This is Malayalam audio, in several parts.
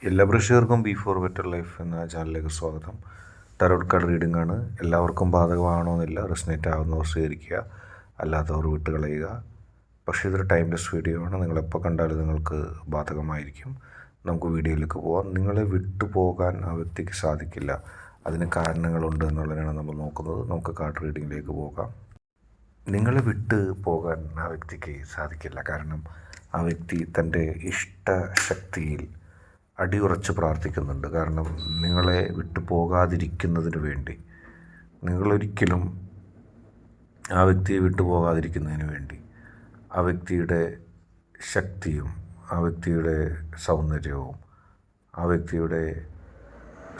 എല്ലാ പ്രേക്ഷകർക്കും ബി ഫോർ ബെറ്റർ ലൈഫ് എന്ന ചാനലിലേക്ക് സ്വാഗതം. ടാരോട്ട് കാർഡ് റീഡിംഗ് ആണ്. എല്ലാവർക്കും ബാധകമാകണമെന്നില്ല. റെസനേറ്റ് ആവുന്നവർ സ്വീകരിക്കുക, അല്ലാത്തവർ വിട്ടുകളയുക. പക്ഷേ ഇതൊരു ടൈംലെസ് വീഡിയോ ആണ്. നിങ്ങളെപ്പോൾ കണ്ടാലും നിങ്ങൾക്ക് ബാധകമായിരിക്കും. നമുക്ക് വീഡിയോയിലേക്ക് പോകാം. നിങ്ങളെ വിട്ടുപോകാൻ ആ വ്യക്തിക്ക് സാധിക്കില്ല. അതിന് കാരണങ്ങളുണ്ട് എന്നുള്ളതാണ് നമ്മൾ നോക്കുന്നത്. നമുക്ക് കാർഡ് റീഡിങ്ങിലേക്ക് പോകാം. നിങ്ങളെ വിട്ട് പോകാൻ ആ വ്യക്തിക്ക് സാധിക്കില്ല. കാരണം ആ വ്യക്തി തൻ്റെ ഇഷ്ടശക്തിയിൽ അടിയുറച്ച് പ്രാർത്ഥിക്കുന്നുണ്ട്. കാരണം നിങ്ങളെ വിട്ടു പോകാതിരിക്കുന്നതിന് വേണ്ടി, നിങ്ങളൊരിക്കലും ആ വ്യക്തിയെ വിട്ടു പോകാതിരിക്കുന്നതിന് വേണ്ടി ആ വ്യക്തിയുടെ ശക്തിയും ആ വ്യക്തിയുടെ സൗന്ദര്യവും ആ വ്യക്തിയുടെ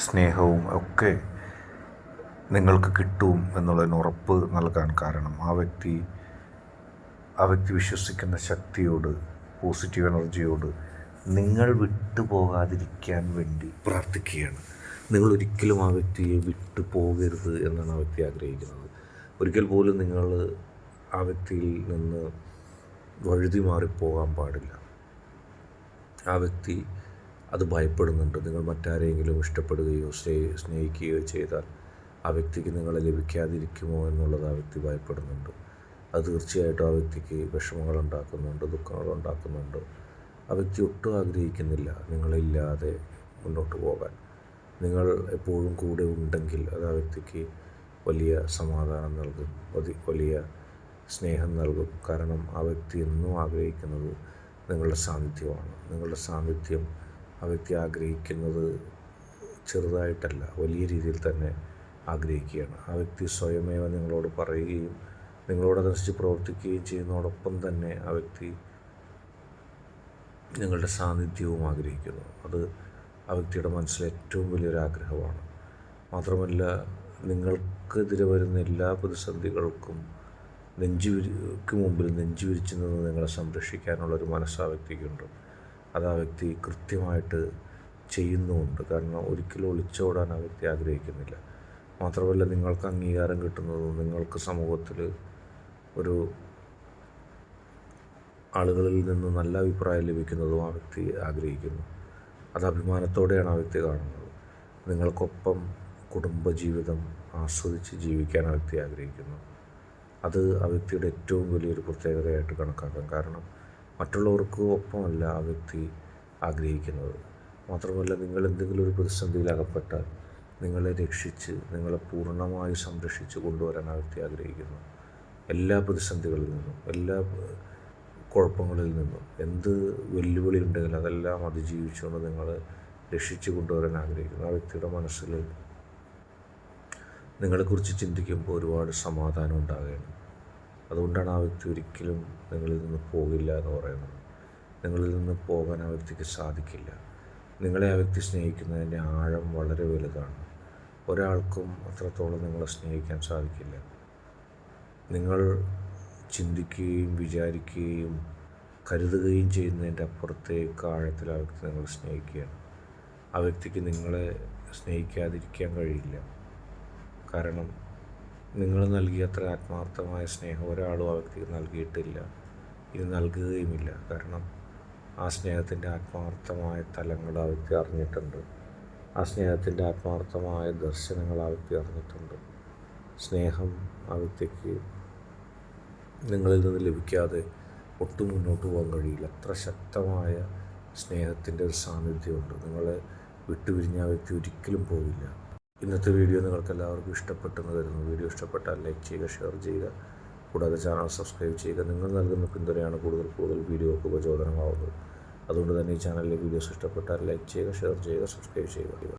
സ്നേഹവും ഒക്കെ നിങ്ങൾക്ക് കിട്ടും എന്നുള്ളതിന് ഉറപ്പ് നൽകാൻ കാരണം ആ വ്യക്തി വിശ്വസിക്കുന്ന ശക്തിയോട്, പോസിറ്റീവ് എനർജിയോട് നിങ്ങൾ വിട്ടു പോകാതിരിക്കാൻ വേണ്ടി പ്രാർത്ഥിക്കുകയാണ്. നിങ്ങളൊരിക്കലും ആ വ്യക്തിയെ വിട്ടു പോകരുത് എന്നാണ് ആ വ്യക്തി ആഗ്രഹിക്കുന്നത്. ഒരിക്കൽ പോലും നിങ്ങൾ ആ വ്യക്തിയിൽ നിന്ന് വഴുതി മാറിപ്പോകാൻ പാടില്ല. ആ വ്യക്തി അത് ഭയപ്പെടുന്നുണ്ട്. നിങ്ങൾ മറ്റാരെങ്കിലും ഇഷ്ടപ്പെടുകയോ സ്നേഹിക്കുകയോ ചെയ്താൽ ആ വ്യക്തിക്ക് നിങ്ങളെ ലഭിക്കാതിരിക്കുമോ എന്നുള്ളത് ആ വ്യക്തി ഭയപ്പെടുന്നുണ്ട്. അത് തീർച്ചയായിട്ടും ആ വ്യക്തിക്ക് വിഷമങ്ങൾ ഉണ്ടാക്കുന്നുണ്ട്, ദുഃഖങ്ങൾ ഉണ്ടാക്കുന്നുണ്ട്. ആ വ്യക്തി ഒട്ടും ആഗ്രഹിക്കുന്നില്ല നിങ്ങളില്ലാതെ മുന്നോട്ട് പോകാൻ. നിങ്ങൾ എപ്പോഴും കൂടെ ഉണ്ടെങ്കിൽ അത് ആ വ്യക്തിക്ക് വലിയ സമാധാനം നൽകും, വലിയ സ്നേഹം നൽകും. കാരണം ആ വ്യക്തി എന്നും ആഗ്രഹിക്കുന്നത് നിങ്ങളുടെ സാന്നിധ്യമാണ്. നിങ്ങളുടെ സാന്നിധ്യം ആ വ്യക്തി ആഗ്രഹിക്കുന്നത് ചെറുതായിട്ടല്ല, വലിയ രീതിയിൽ തന്നെ ആഗ്രഹിക്കുകയാണ്. ആ വ്യക്തി സ്വയമേവ നിങ്ങളോട് പറയുകയും നിങ്ങളോടനുസരിച്ച് പ്രവർത്തിക്കുകയും ചെയ്യുന്നതോടൊപ്പം തന്നെ ആ വ്യക്തി നിങ്ങളുടെ സാന്നിധ്യവും ആഗ്രഹിക്കുന്നു. അത് ആ വ്യക്തിയുടെ മനസ്സിലെ ഏറ്റവും വലിയൊരാഗ്രഹമാണ്. മാത്രമല്ല, നിങ്ങൾക്കെതിരെ വരുന്ന എല്ലാ പ്രതിസന്ധികൾക്കും മുമ്പിൽ നെഞ്ചു വിരിച്ചു നിന്ന് നിങ്ങളെ സംരക്ഷിക്കാനുള്ളൊരു മനസ്സ് ആ വ്യക്തിക്കുണ്ട്. അത് ആ വ്യക്തി കൃത്യമായിട്ട് ചെയ്യുന്നുമുണ്ട്. കാരണം ഒരിക്കലും ഒളിച്ചോടാൻ ആ വ്യക്തി ആഗ്രഹിക്കുന്നില്ല. മാത്രമല്ല, നിങ്ങൾക്ക് അംഗീകാരം കിട്ടുന്നതും നിങ്ങൾക്ക് സമൂഹത്തിൽ ഒരു ആളുകളിൽ നിന്ന് നല്ല അഭിപ്രായം ലഭിക്കുന്നതും ആ വ്യക്തി ആഗ്രഹിക്കുന്നു. അത് അഭിമാനത്തോടെയാണ് ആ വ്യക്തി കാണുന്നത്. നിങ്ങൾക്കൊപ്പം കുടുംബജീവിതം ആസ്വദിച്ച് ജീവിക്കാൻ ആ വ്യക്തി ആഗ്രഹിക്കുന്നു. അത് ആ വ്യക്തിയുടെ ഏറ്റവും വലിയൊരു പ്രത്യേകതയായിട്ട് കണക്കാക്കാം. കാരണം മറ്റുള്ളവർക്ക് ഒപ്പമല്ല ആ വ്യക്തി ആഗ്രഹിക്കുന്നത്. മാത്രമല്ല, നിങ്ങൾ എന്തെങ്കിലും ഒരു പ്രതിസന്ധിയിൽ അകപ്പെട്ടാൽ നിങ്ങളെ രക്ഷിച്ച് നിങ്ങളെ പൂർണ്ണമായി സംരക്ഷിച്ച് കൊണ്ടുവരാൻ ആ വ്യക്തി ആഗ്രഹിക്കുന്നു. എല്ലാ പ്രതിസന്ധികളിൽ നിന്നും, എല്ലാ കുഴപ്പങ്ങളിൽ നിന്നും, എന്ത് വെല്ലുവിളി ഉണ്ടെങ്കിലും അതെല്ലാം അതിജീവിച്ചുകൊണ്ട് നിങ്ങളെ രക്ഷിച്ചു കൊണ്ടുവരാൻ ആഗ്രഹിക്കുന്നു. ആ വ്യക്തിയുടെ മനസ്സിൽ നിങ്ങളെക്കുറിച്ച് ചിന്തിക്കുമ്പോൾ ഒരുപാട് സമാധാനം ഉണ്ടാകുകയാണ്. അതുകൊണ്ടാണ് ആ വ്യക്തി ഒരിക്കലും നിങ്ങളിൽ നിന്ന് പോകില്ല എന്ന് പറയുന്നത്. നിങ്ങളിൽ നിന്ന് പോകാൻ ആ വ്യക്തിക്ക് സാധിക്കില്ല. നിങ്ങളെ ആ വ്യക്തി സ്നേഹിക്കുന്നതിൻ്റെ ആഴം വളരെ വലുതാണ്. ഒരാൾക്കും അത്രത്തോളം നിങ്ങളെ സ്നേഹിക്കാൻ സാധിക്കില്ല. നിങ്ങൾ ചിന്തിക്കുകയും വിചാരിക്കുകയും കരുതുകയും ചെയ്യുന്നതിൻ്റെ അപ്പുറത്തേക്ക് ആഴത്തിൽ ആ വ്യക്തി നിങ്ങളെ സ്നേഹിക്കുകയാണ്. ആ വ്യക്തിക്ക് നിങ്ങളെ സ്നേഹിക്കാതിരിക്കാൻ കഴിയില്ല. കാരണം നിങ്ങൾ നൽകിയ അത്ര ആത്മാർത്ഥമായ സ്നേഹം ഒരാളും ആ വ്യക്തിക്ക് നൽകിയിട്ടില്ല, ഇത് നൽകുകയുമില്ല. കാരണം ആ സ്നേഹത്തിൻ്റെ ആത്മാർത്ഥമായ തലങ്ങൾ ആ വ്യക്തി അറിഞ്ഞിട്ടുണ്ട്. ആ സ്നേഹത്തിൻ്റെ ആത്മാർത്ഥമായ ദർശനങ്ങൾ ആ വ്യക്തി അറിഞ്ഞിട്ടുണ്ട്. സ്നേഹം ആ വ്യക്തിക്ക് നിങ്ങളിൽ നിന്ന് ലഭിക്കാതെ ഒട്ടും മുന്നോട്ട് പോകാൻ കഴിയില്ല. അത്ര ശക്തമായ സ്നേഹത്തിൻ്റെ ഒരു സാന്നിധ്യമുണ്ട്. നിങ്ങളെ വിട്ടുപിരിഞ്ഞ ആ വ്യക്തി ഒരിക്കലും പോവില്ല. ഇന്നത്തെ വീഡിയോ നിങ്ങൾക്ക് എല്ലാവർക്കും ഇഷ്ടപ്പെട്ടെന്ന് കരുതുന്നു. വീഡിയോ ഇഷ്ടപ്പെട്ടാൽ ലൈക്ക് ചെയ്യുക, ഷെയർ ചെയ്യുക, കൂടാതെ ചാനൽ സബ്സ്ക്രൈബ് ചെയ്യുക. നിങ്ങൾ നൽകുന്ന പിന്തുണയാണ് കൂടുതൽ വീഡിയോക്ക് പ്രചോദനമാവുന്നത്. അതുകൊണ്ട് തന്നെ ഈ ചാനലിലെ വീഡിയോസ് ഇഷ്ടപ്പെട്ടാൽ ലൈക്ക് ചെയ്യുക, ഷെയർ ചെയ്യുക, സബ്സ്ക്രൈബ് ചെയ്യുക.